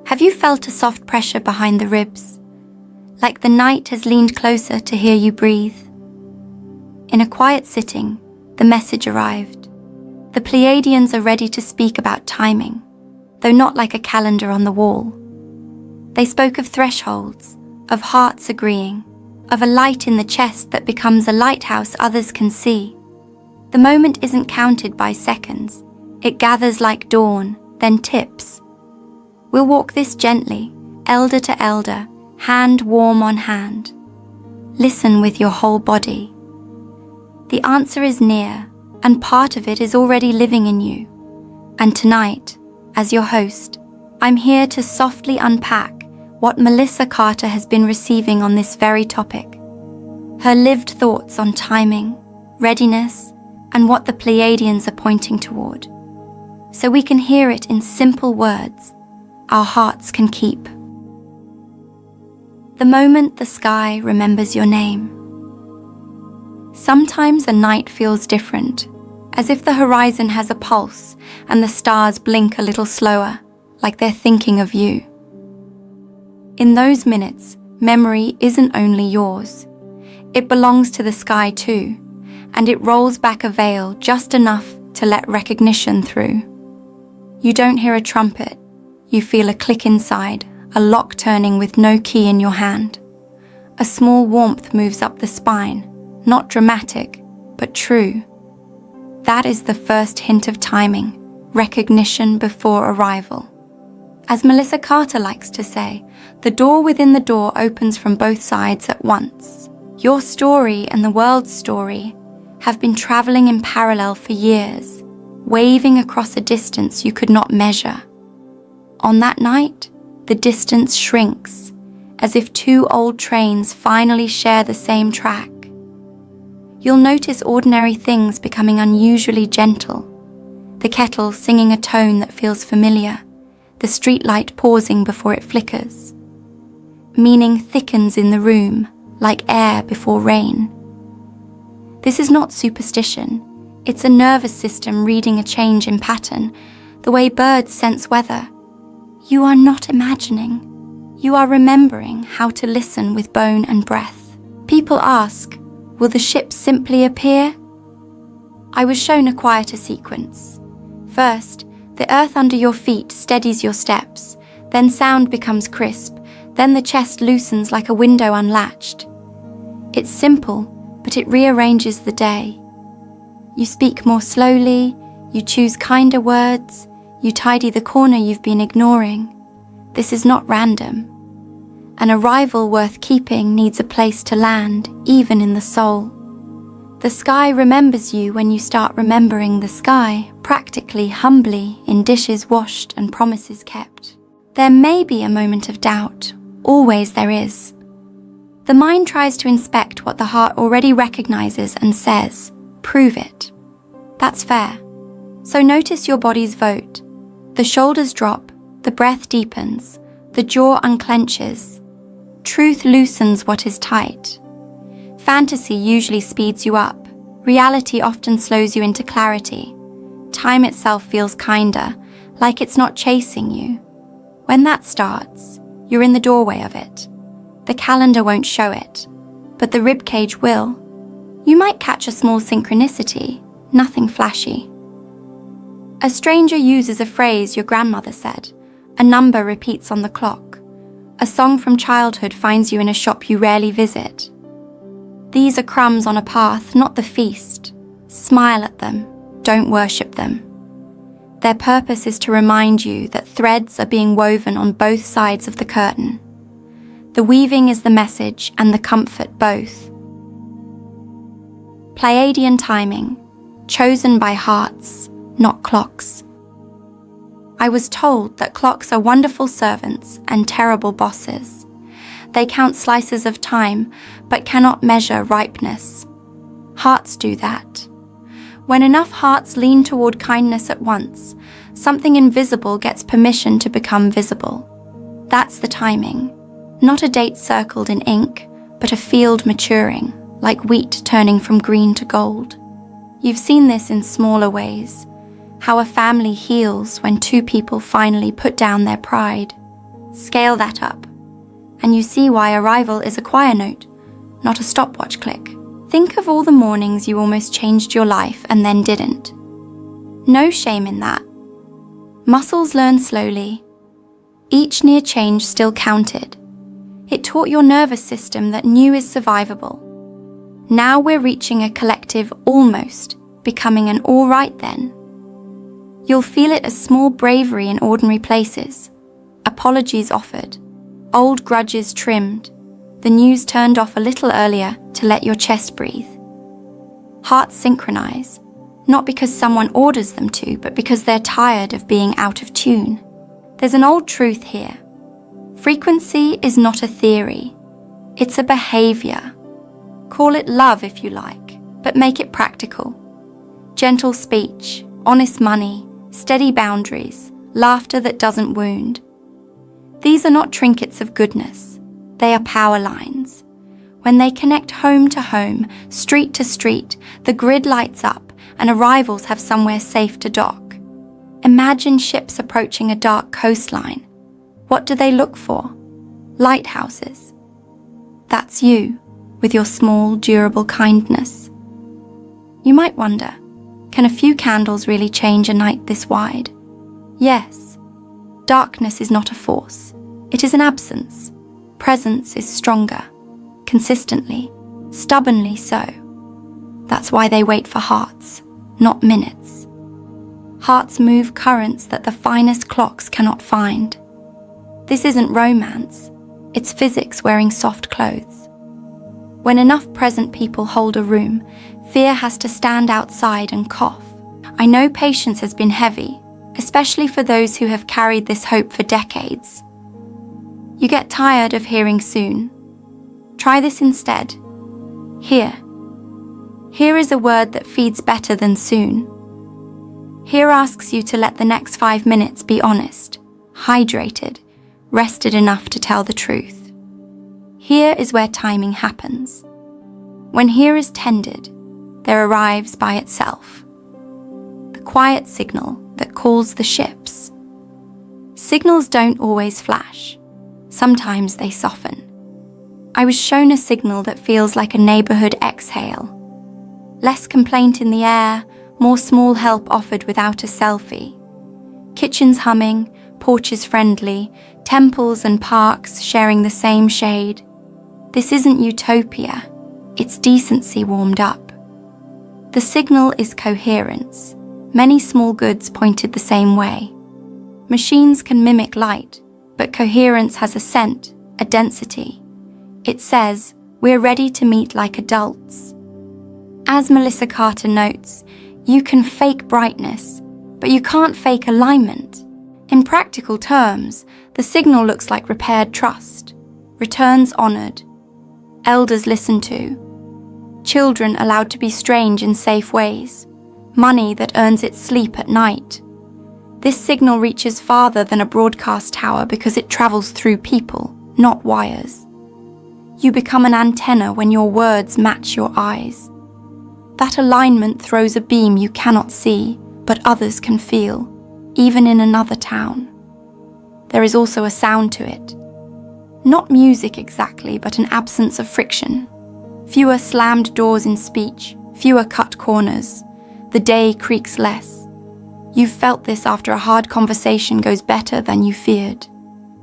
Have you felt a soft pressure behind the ribs, like the night has leaned closer to hear you breathe? In a quiet sitting, the message arrived. The Pleiadians are ready to speak about timing, though not like a calendar on the wall. They spoke of thresholds, of hearts agreeing, of a light in the chest that becomes a lighthouse others can see. The moment isn't counted by seconds. It gathers like dawn, then tips. We'll walk this gently, elder to elder, hand warm on hand. Listen with your whole body. The answer is near, and part of it is already living in you. And tonight, as your host, I'm here to softly unpack what Melissa Carter has been receiving on this very topic. Her lived thoughts on timing, readiness, and what the Pleiadians are pointing toward. So we can hear it in simple words our hearts can keep. The moment the sky remembers your name. Sometimes a night feels different, as if the horizon has a pulse and the stars blink a little slower, like they're thinking of you. In those minutes, memory isn't only yours. It belongs to the sky too, and it rolls back a veil just enough to let recognition through. You don't hear a trumpet, you feel a click inside, a lock turning with no key in your hand. A small warmth moves up the spine, not dramatic, but true. That is the first hint of timing, recognition before arrival. As Melissa Carter likes to say, the door within the door opens from both sides at once. Your story and the world's story have been traveling in parallel for years, waving across a distance you could not measure. On that night, the distance shrinks, as if two old trains finally share the same track. You'll notice ordinary things becoming unusually gentle. The kettle singing a tone that feels familiar, the streetlight pausing before it flickers. Meaning thickens in the room, like air before rain. This is not superstition. It's a nervous system reading a change in pattern, the way birds sense weather. You are not imagining. You are remembering how to listen with bone and breath. People ask, will the ship simply appear? I was shown a quieter sequence. First, the earth under your feet steadies your steps, then sound becomes crisp, then the chest loosens like a window unlatched. It's simple, but it rearranges the day. You speak more slowly, you choose kinder words, you tidy the corner you've been ignoring. This is not random. An arrival worth keeping needs a place to land, even in the soul. The sky remembers you when you start remembering the sky, practically, humbly, in dishes washed and promises kept. There may be a moment of doubt. Always there is. The mind tries to inspect what the heart already recognizes and says, prove it. That's fair. So notice your body's vote. The shoulders drop, the breath deepens, the jaw unclenches. Truth loosens what is tight. Fantasy usually speeds you up. Reality often slows you into clarity. Time itself feels kinder, like it's not chasing you. When that starts, you're in the doorway of it. The calendar won't show it, but the ribcage will. You might catch a small synchronicity, nothing flashy. A stranger uses a phrase your grandmother said. A number repeats on the clock. A song from childhood finds you in a shop you rarely visit. These are crumbs on a path, not the feast. Smile at them, don't worship them. Their purpose is to remind you that threads are being woven on both sides of the curtain. The weaving is the message and the comfort both. Pleiadian timing, chosen by hearts, not clocks. I was told that clocks are wonderful servants and terrible bosses. They count slices of time, but cannot measure ripeness. Hearts do that. When enough hearts lean toward kindness at once, something invisible gets permission to become visible. That's the timing. Not a date circled in ink, but a field maturing, like wheat turning from green to gold. You've seen this in smaller ways. How a family heals when two people finally put down their pride. Scale that up, and you see why arrival is a choir note, not a stopwatch click. Think of all the mornings you almost changed your life and then didn't. No shame in that. Muscles learn slowly. Each near change still counted. It taught your nervous system that new is survivable. Now we're reaching a collective almost, becoming an all right then. You'll feel it as small bravery in ordinary places. Apologies offered, old grudges trimmed, the news turned off a little earlier to let your chest breathe. Hearts synchronize, not because someone orders them to, but because they're tired of being out of tune. There's an old truth here. Frequency is not a theory. It's a behavior. Call it love if you like, but make it practical. Gentle speech, honest money, steady boundaries, laughter that doesn't wound. These are not trinkets of goodness. They are power lines. When they connect home to home, street to street, the grid lights up and arrivals have somewhere safe to dock. Imagine ships approaching a dark coastline. What do they look for? Lighthouses. That's you, with your small, durable kindness. You might wonder, can a few candles really change a night this wide? Yes. Darkness is not a force. It is an absence. Presence is stronger. Consistently, stubbornly so. That's why they wait for hearts, not minutes. Hearts move currents that the finest clocks cannot find. This isn't romance. It's physics wearing soft clothes. When enough present people hold a room, fear has to stand outside and cough. I know patience has been heavy, especially for those who have carried this hope for decades. You get tired of hearing soon. Try this instead. Here. Here is a word that feeds better than soon. Here asks you to let the next 5 minutes be honest, hydrated, rested enough to tell the truth. Here is where timing happens. When here is tended, there arrives by itself the quiet signal that calls the ships. Signals don't always flash. Sometimes they soften. I was shown a signal that feels like a neighborhood exhale. Less complaint in the air, more small help offered without a selfie. Kitchens humming, porches friendly, temples and parks sharing the same shade. This isn't utopia, it's decency warmed up. The signal is coherence. Many small goods pointed the same way. Machines can mimic light, but coherence has a scent, a density. It says, we're ready to meet like adults. As Melissa Carter notes, you can fake brightness, but you can't fake alignment. In practical terms, the signal looks like repaired trust, returns honored, elders listened to, children allowed to be strange in safe ways, money that earns its sleep at night. This signal reaches farther than a broadcast tower because it travels through people, not wires. You become an antenna when your words match your eyes. That alignment throws a beam you cannot see, but others can feel, even in another town. There is also a sound to it. Not music exactly, but an absence of friction. Fewer slammed doors in speech, fewer cut corners. The day creaks less. You've felt this after a hard conversation goes better than you feared.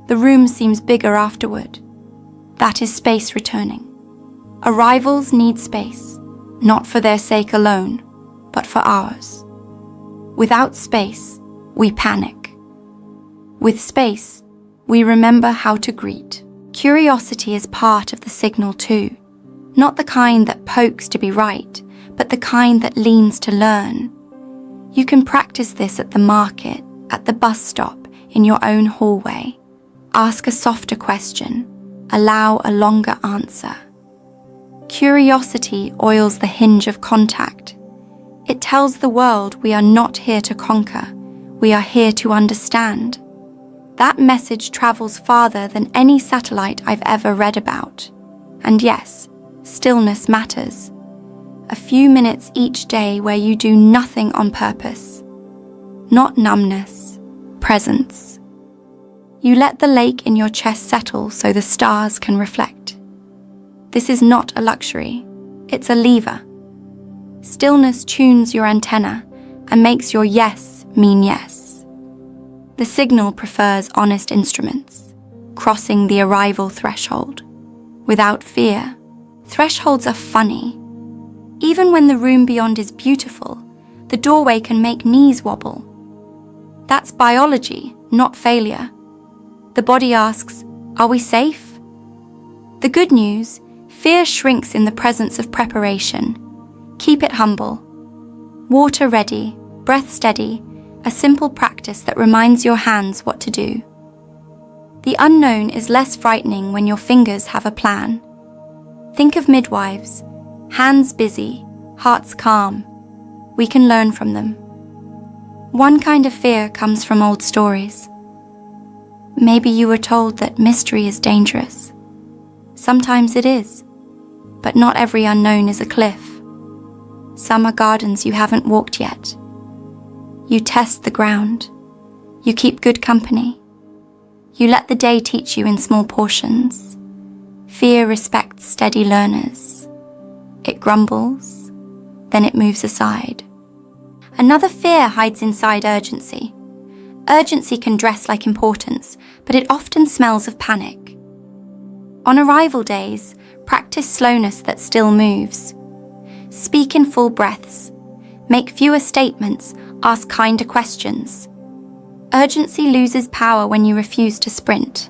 The room seems bigger afterward. That is space returning. Arrivals need space, not for their sake alone, but for ours. Without space, we panic. With space, we remember how to greet. Curiosity is part of the signal too. Not the kind that pokes to be right, but the kind that leans to learn. You can practice this at the market, at the bus stop, in your own hallway. Ask a softer question. Allow a longer answer. Curiosity oils the hinge of contact. It tells the world we are not here to conquer, we are here to understand. That message travels farther than any satellite I've ever read about. And yes, stillness matters. A few minutes each day where you do nothing on purpose. Not numbness, presence. You let the lake in your chest settle so the stars can reflect. This is not a luxury, it's a lever. Stillness tunes your antenna and makes your yes mean yes. The signal prefers honest instruments, crossing the arrival threshold. Without fear, thresholds are funny. Even when the room beyond is beautiful, the doorway can make knees wobble. That's biology, not failure. The body asks, are we safe? The good news, fear shrinks in the presence of preparation. Keep it humble. Water ready, breath steady, a simple practice that reminds your hands what to do. The unknown is less frightening when your fingers have a plan. Think of midwives, hands busy, hearts calm. We can learn from them. One kind of fear comes from old stories. Maybe you were told that mystery is dangerous. Sometimes it is, but not every unknown is a cliff. Some are gardens you haven't walked yet. You test the ground. You keep good company. You let the day teach you in small portions. Fear respects steady learners. It grumbles, then it moves aside. Another fear hides inside urgency. Urgency can dress like importance, but it often smells of panic. On arrival days, practice slowness that still moves. Speak in full breaths. Make fewer statements, ask kinder questions. Urgency loses power when you refuse to sprint.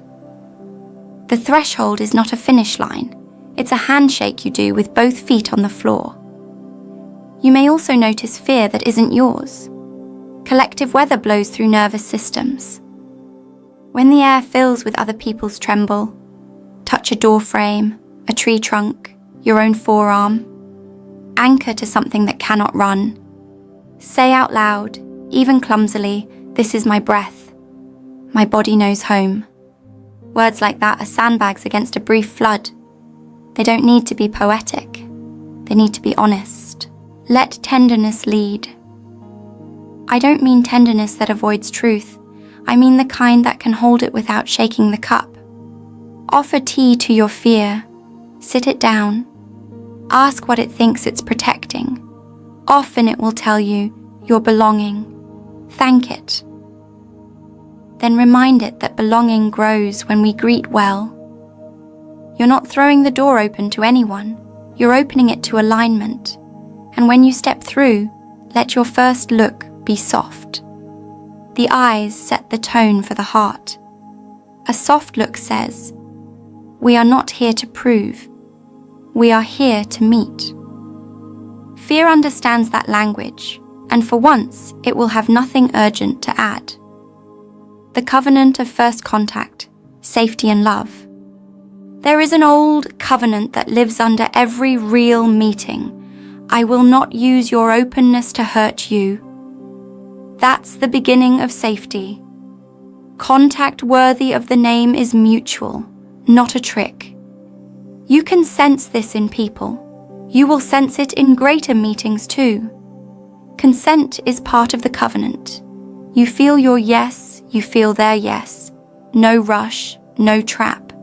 The threshold is not a finish line. It's a handshake you do with both feet on the floor. You may also notice fear that isn't yours. Collective weather blows through nervous systems. When the air fills with other people's tremble, touch a door frame, a tree trunk, your own forearm. Anchor to something that cannot run. Say out loud, even clumsily, this is my breath. My body knows home. Words like that are sandbags against a brief flood. They don't need to be poetic. They need to be honest. Let tenderness lead. I don't mean tenderness that avoids truth. I mean the kind that can hold it without shaking the cup. Offer tea to your fear. Sit it down. Ask what it thinks it's protecting. Often it will tell you, you're belonging. Thank it. Then remind it that belonging grows when we greet well. You're not throwing the door open to anyone. You're opening it to alignment. And when you step through, let your first look be soft. The eyes set the tone for the heart. A soft look says, we are not here to prove. We are here to meet. Fear understands that language, and for once, it will have nothing urgent to add. The covenant of first contact, safety and love. There is an old covenant that lives under every real meeting. I will not use your openness to hurt you. That's the beginning of safety. Contact worthy of the name is mutual, not a trick. You can sense this in people. You will sense it in greater meetings too. Consent is part of the covenant. You feel your yes, you feel their yes. No rush, no trap.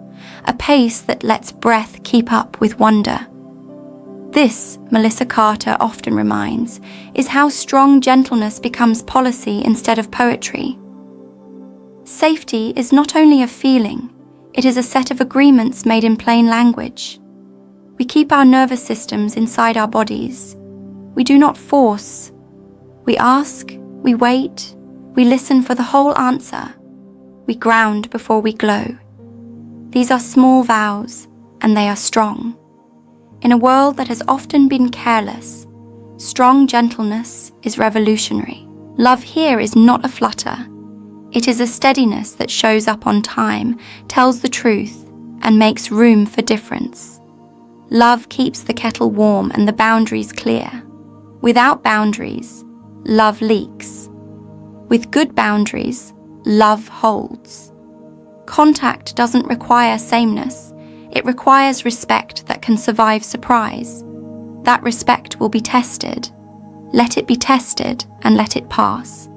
A pace that lets breath keep up with wonder. This, Melissa Carter often reminds, is how strong gentleness becomes policy instead of poetry. Safety is not only a feeling, it is a set of agreements made in plain language. We keep our nervous systems inside our bodies. We do not force. We ask, we wait, we listen for the whole answer. We ground before we glow. These are small vows, and they are strong. In a world that has often been careless, strong gentleness is revolutionary. Love here is not a flutter. It is a steadiness that shows up on time, tells the truth, and makes room for difference. Love keeps the kettle warm and the boundaries clear. Without boundaries, love leaks. With good boundaries, love holds. Contact doesn't require sameness. It requires respect that can survive surprise. That respect will be tested. Let it be tested and let it pass.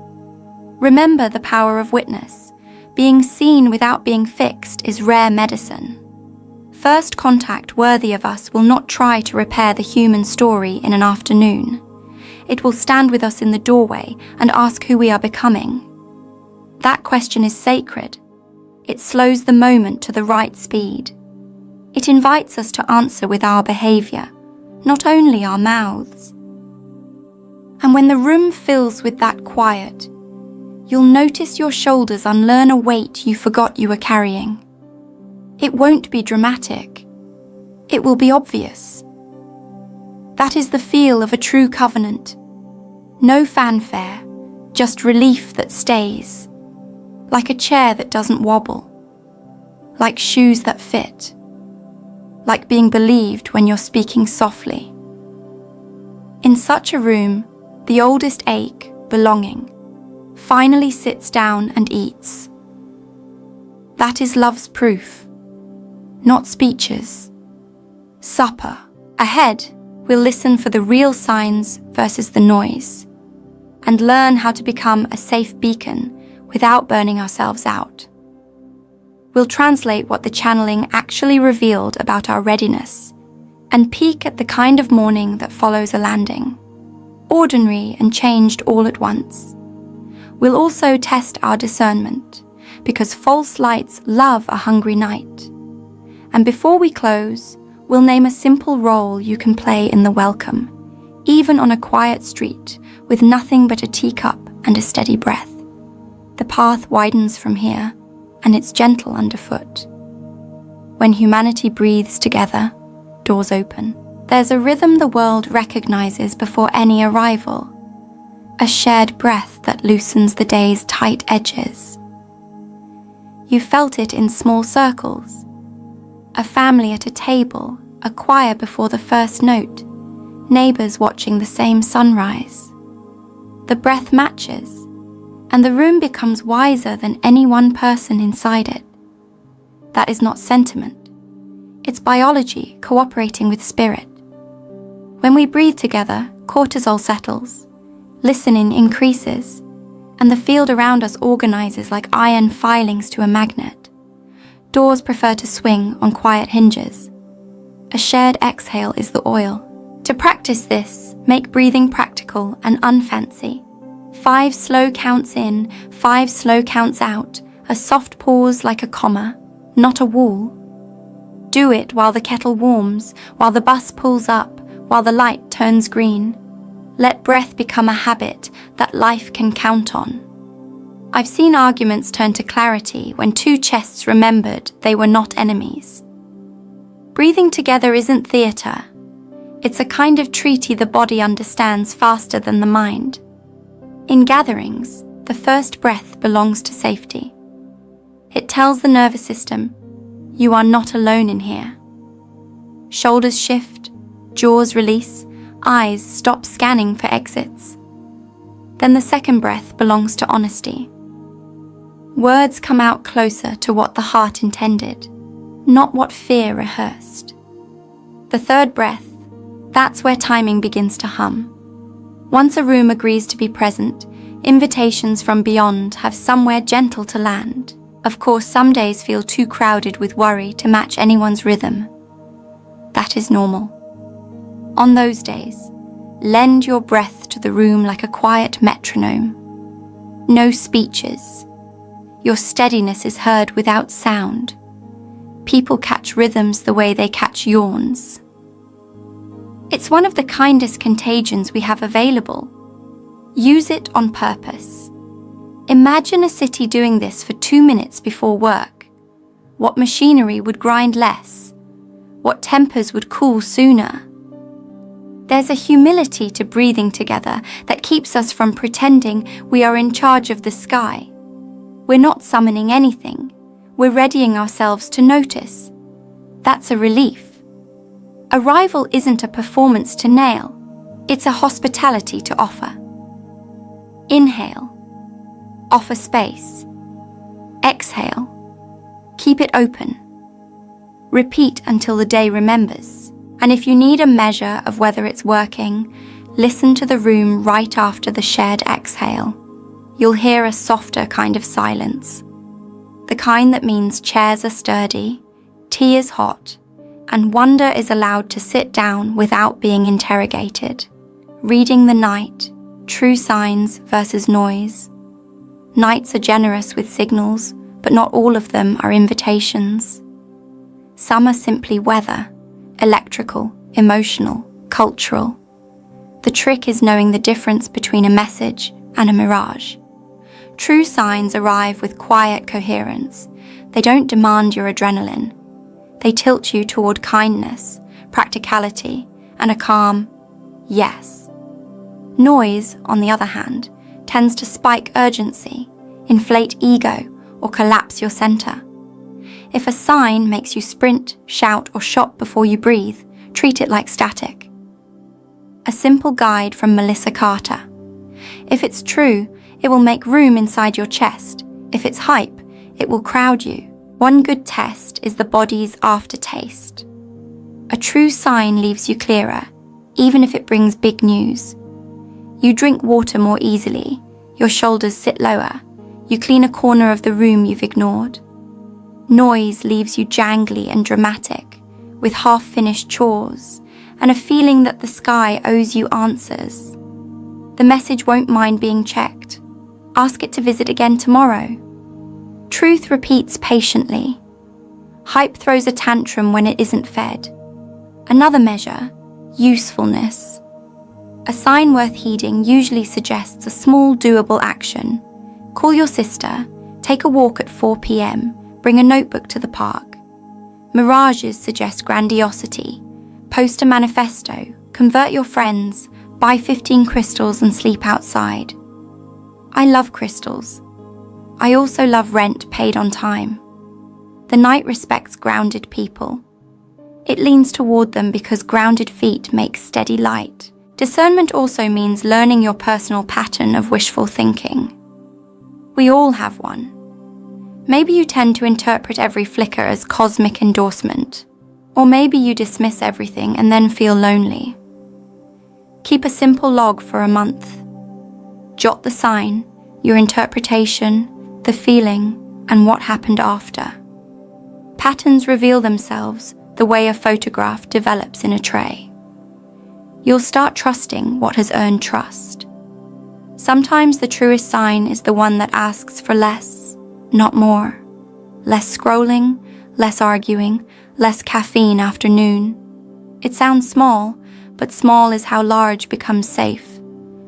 Remember the power of witness. Being seen without being fixed is rare medicine. First contact worthy of us will not try to repair the human story in an afternoon. It will stand with us in the doorway and ask who we are becoming. That question is sacred. It slows the moment to the right speed. It invites us to answer with our behavior, not only our mouths. And when the room fills with that quiet, you'll notice your shoulders unlearn a weight you forgot you were carrying. It won't be dramatic. It will be obvious. That is the feel of a true covenant. No fanfare, just relief that stays. Like a chair that doesn't wobble. Like shoes that fit. Like being believed when you're speaking softly. In such a room, the oldest ache, belonging, finally sits down and eats. That is love's proof, not speeches. Supper. Ahead, we'll listen for the real signs versus the noise, and learn how to become a safe beacon without burning ourselves out. We'll translate what the channeling actually revealed about our readiness, and peek at the kind of morning that follows a landing, ordinary and changed all at once. We'll also test our discernment, because false lights love a hungry night. And before we close, we'll name a simple role you can play in the welcome, even on a quiet street with nothing but a teacup and a steady breath. The path widens from here, and it's gentle underfoot. When humanity breathes together, doors open. There's a rhythm the world recognizes before any arrival, a shared breath that loosens the day's tight edges. You felt it in small circles, a family at a table, a choir before the first note, neighbors watching the same sunrise. The breath matches, and the room becomes wiser than any one person inside it. That is not sentiment. It's biology cooperating with spirit. When we breathe together, cortisol settles, listening increases, and the field around us organizes like iron filings to a magnet. Doors prefer to swing on quiet hinges. A shared exhale is the oil. To practice this, make breathing practical and unfancy. 5 slow counts in, 5 slow counts out, a soft pause like a comma, not a wall. Do it while the kettle warms, while the bus pulls up, while the light turns green. Let breath become a habit that life can count on. I've seen arguments turn to clarity when 2 chests remembered they were not enemies. Breathing together isn't theatre. It's a kind of treaty the body understands faster than the mind. In gatherings, the first breath belongs to safety. It tells the nervous system, you are not alone in here. Shoulders shift, jaws release, eyes stop scanning for exits. Then the second breath belongs to honesty. Words come out closer to what the heart intended, not what fear rehearsed. The third breath, that's where timing begins to hum. Once a room agrees to be present, invitations from beyond have somewhere gentle to land. Of course, some days feel too crowded with worry to match anyone's rhythm. That is normal. On those days, lend your breath to the room like a quiet metronome. No speeches. Your steadiness is heard without sound. People catch rhythms the way they catch yawns. It's one of the kindest contagions we have available. Use it on purpose. Imagine a city doing this for 2 minutes before work. What machinery would grind less? What tempers would cool sooner? There's a humility to breathing together that keeps us from pretending we are in charge of the sky. We're not summoning anything. We're readying ourselves to notice. That's a relief. Arrival isn't a performance to nail. It's a hospitality to offer. Inhale. Offer space. Exhale. Keep it open. Repeat until the day remembers. And if you need a measure of whether it's working, listen to the room right after the shared exhale. You'll hear a softer kind of silence. kind that means chairs are sturdy, tea is hot, and wonder is allowed to sit down without being interrogated. Reading the night, true signs versus noise. Nights are generous with signals, but not all of them are invitations. Some are simply weather, electrical, emotional, cultural. The trick is knowing the difference between a message and a mirage. True signs arrive with quiet coherence. They don't demand your adrenaline. They tilt you toward kindness, practicality, and a calm yes. Noise, on the other hand, tends to spike urgency, inflate ego, or collapse your center. If a sign makes you sprint, shout, or shop before you breathe, treat it like static. A simple guide from Melissa Carter. If it's true, it will make room inside your chest. If it's hype, it will crowd you. One good test is the body's aftertaste. A true sign leaves you clearer, even if it brings big news. You drink water more easily, your shoulders sit lower, you clean a corner of the room you've ignored. Noise leaves you jangly and dramatic, with half-finished chores, and a feeling that the sky owes you answers. The message won't mind being checked. Ask it to visit again tomorrow. Truth repeats patiently. Hype throws a tantrum when it isn't fed. Another measure, usefulness. A sign worth heeding usually suggests a small doable action. Call your sister, take a walk at 4 p.m, bring a notebook to the park. Mirages suggest grandiosity. Post a manifesto, convert your friends, buy 15 crystals and sleep outside. I love crystals. I also love rent paid on time. The night respects grounded people. It leans toward them because grounded feet make steady light. Discernment also means learning your personal pattern of wishful thinking. We all have one. Maybe you tend to interpret every flicker as cosmic endorsement, or maybe you dismiss everything and then feel lonely. Keep a simple log for a month. Jot the sign, your interpretation, the feeling, and what happened after. Patterns reveal themselves the way a photograph develops in a tray. You'll start trusting what has earned trust. Sometimes the truest sign is the one that asks for less, not more. Less scrolling, less arguing, less caffeine after noon. It sounds small, but small is how large becomes safe.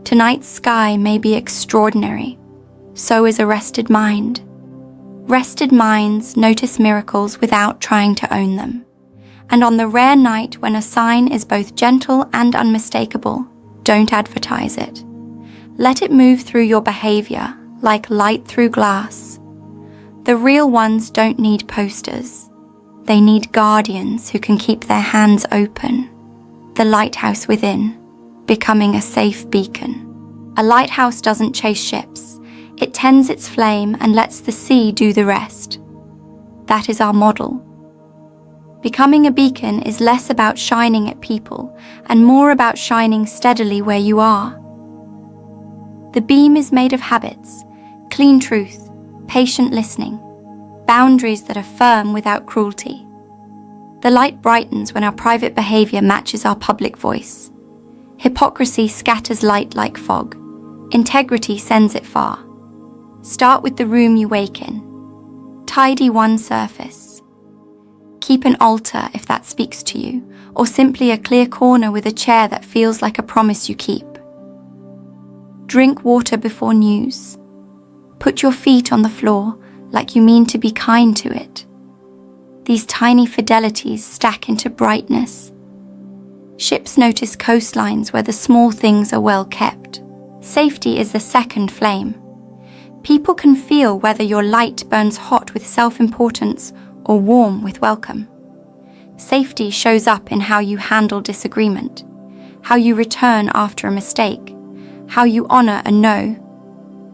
Tonight's sky may be extraordinary. So is a rested mind. Rested minds notice miracles without trying to own them. And on the rare night when a sign is both gentle and unmistakable, don't advertise it. Let it move through your behavior like light through glass. The real ones don't need posters. They need guardians who can keep their hands open. The lighthouse within, becoming a safe beacon. A lighthouse doesn't chase ships. It tends its flame and lets the sea do the rest. That is our model. Becoming a beacon is less about shining at people and more about shining steadily where you are. The beam is made of habits, clean truth, patient listening, boundaries that are firm without cruelty. The light brightens when our private behavior matches our public voice. Hypocrisy scatters light like fog. Integrity sends it far. Start with the room you wake in. Tidy one surface. Keep an altar if that speaks to you, or simply a clear corner with a chair that feels like a promise you keep. Drink water before news. Put your feet on the floor like you mean to be kind to it. These tiny fidelities stack into brightness. Ships notice coastlines where the small things are well kept. Safety is the second flame. People can feel whether your light burns hot with self-importance or warm with welcome. Safety shows up in how you handle disagreement, how you return after a mistake, how you honor a no.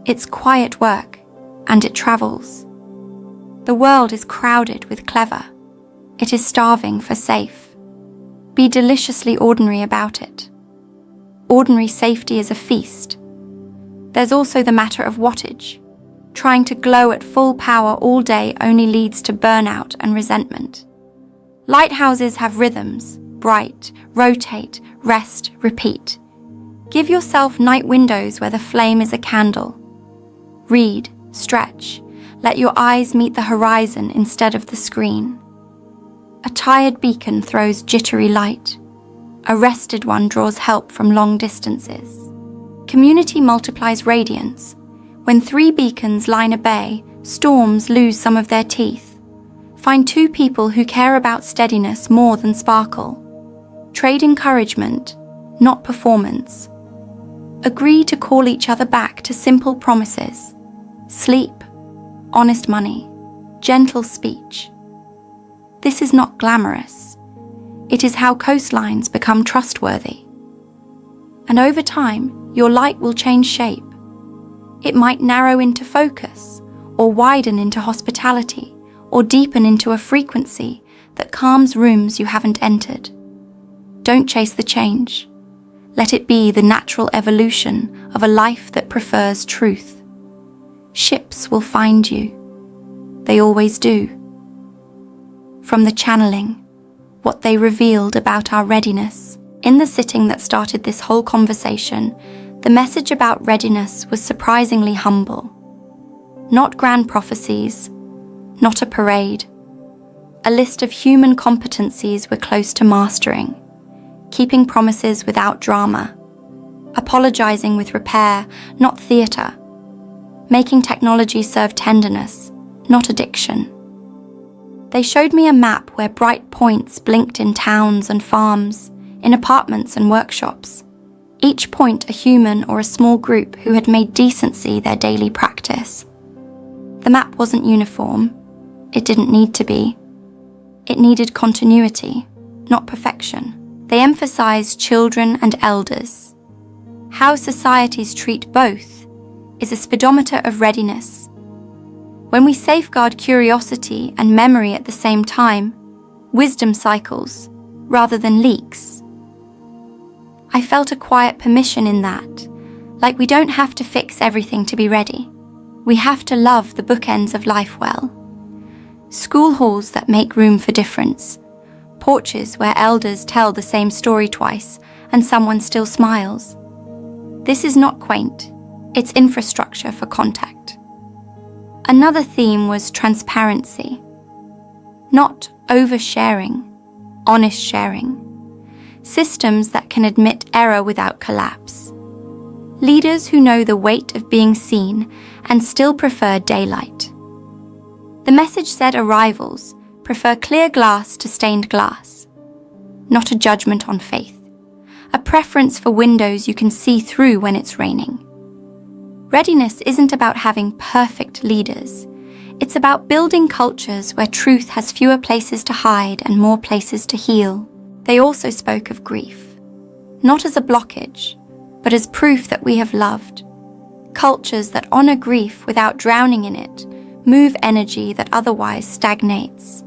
It's quiet work, and it travels. The world is crowded with clever. It is starving for safe. Be deliciously ordinary about it. Ordinary safety is a feast. There's also the matter of wattage. Trying to glow at full power all day only leads to burnout and resentment. Lighthouses have rhythms: bright, rotate, rest, repeat. Give yourself night windows where the flame is a candle. Read, stretch, let your eyes meet the horizon instead of the screen. A tired beacon throws jittery light. A rested one draws help from long distances. Community multiplies radiance. When 3 beacons line a bay, storms lose some of their teeth. Find 2 people who care about steadiness more than sparkle. Trade encouragement, not performance. Agree to call each other back to simple promises. Sleep, honest money, gentle speech. This is not glamorous. It is how coastlines become trustworthy. And over time, your light will change shape. It might narrow into focus, or widen into hospitality, or deepen into a frequency that calms rooms you haven't entered. Don't chase the change. Let it be the natural evolution of a life that prefers truth. Ships will find you. They always do. From the channeling, what they revealed about our readiness. In the sitting that started this whole conversation, the message about readiness was surprisingly humble. Not grand prophecies, not a parade. A list of human competencies we're close to mastering. Keeping promises without drama. Apologizing with repair, not theatre. Making technology serve tenderness, not addiction. They showed me a map where bright points blinked in towns and farms, in apartments and workshops. Each point a human or a small group who had made decency their daily practice. The map wasn't uniform. It didn't need to be. It needed continuity, not perfection. They emphasized children and elders. How societies treat both is a speedometer of readiness. When we safeguard curiosity and memory at the same time, wisdom cycles rather than leaks. I felt a quiet permission in that, like we don't have to fix everything to be ready. We have to love the bookends of life well. School halls that make room for difference. Porches where elders tell the same story twice and someone still smiles. This is not quaint, it's infrastructure for contact. Another theme was transparency. Not oversharing, honest sharing. Systems that can admit error without collapse. Leaders who know the weight of being seen and still prefer daylight. The message said arrivals prefer clear glass to stained glass. Not a judgment on faith. A preference for windows you can see through when it's raining. Readiness isn't about having perfect leaders. It's about building cultures where truth has fewer places to hide and more places to heal. They also spoke of grief, not as a blockage, but as proof that we have loved. Cultures that honor grief without drowning in it move energy that otherwise stagnates.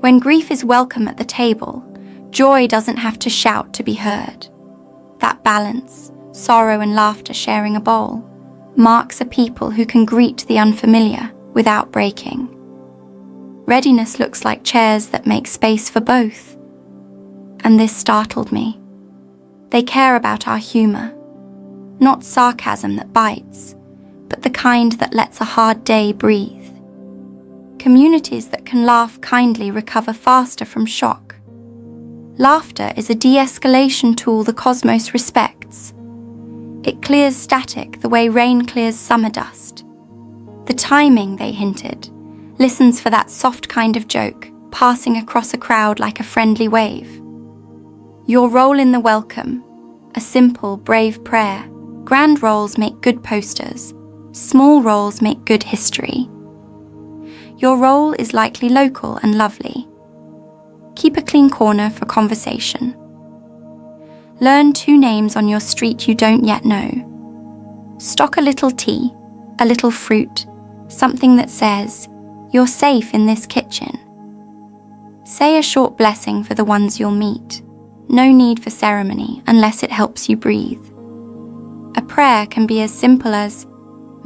When grief is welcome at the table, joy doesn't have to shout to be heard. That balance, sorrow and laughter sharing a bowl, marks a people who can greet the unfamiliar without breaking. Readiness looks like chairs that make space for both. And this startled me. They care about our humor. Not sarcasm that bites, but the kind that lets a hard day breathe. Communities that can laugh kindly recover faster from shock. Laughter is a de-escalation tool the cosmos respects. It clears static the way rain clears summer dust. The timing, they hinted, listens for that soft kind of joke, passing across a crowd like a friendly wave. Your role in the welcome, a simple, brave prayer. Grand roles make good posters. Small roles make good history. Your role is likely local and lovely. Keep a clean corner for conversation. Learn 2 names on your street you don't yet know. Stock a little tea, a little fruit, something that says, "You're safe in this kitchen." Say a short blessing for the ones you'll meet. No need for ceremony unless it helps you breathe. A prayer can be as simple as,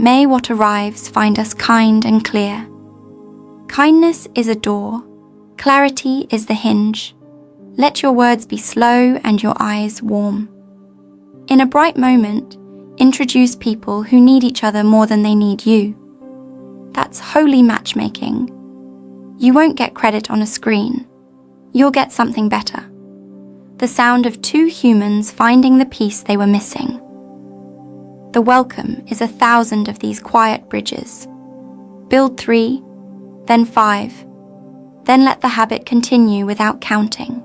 May what arrives find us kind and clear. Kindness is a door, clarity is the hinge. Let your words be slow and your eyes warm. In a bright moment, introduce people who need each other more than they need you. That's holy matchmaking. You won't get credit on a screen. You'll get something better. The sound of two humans finding the piece they were missing. The welcome is 1,000 of these quiet bridges. Build 3, then 5, then let the habit continue without counting.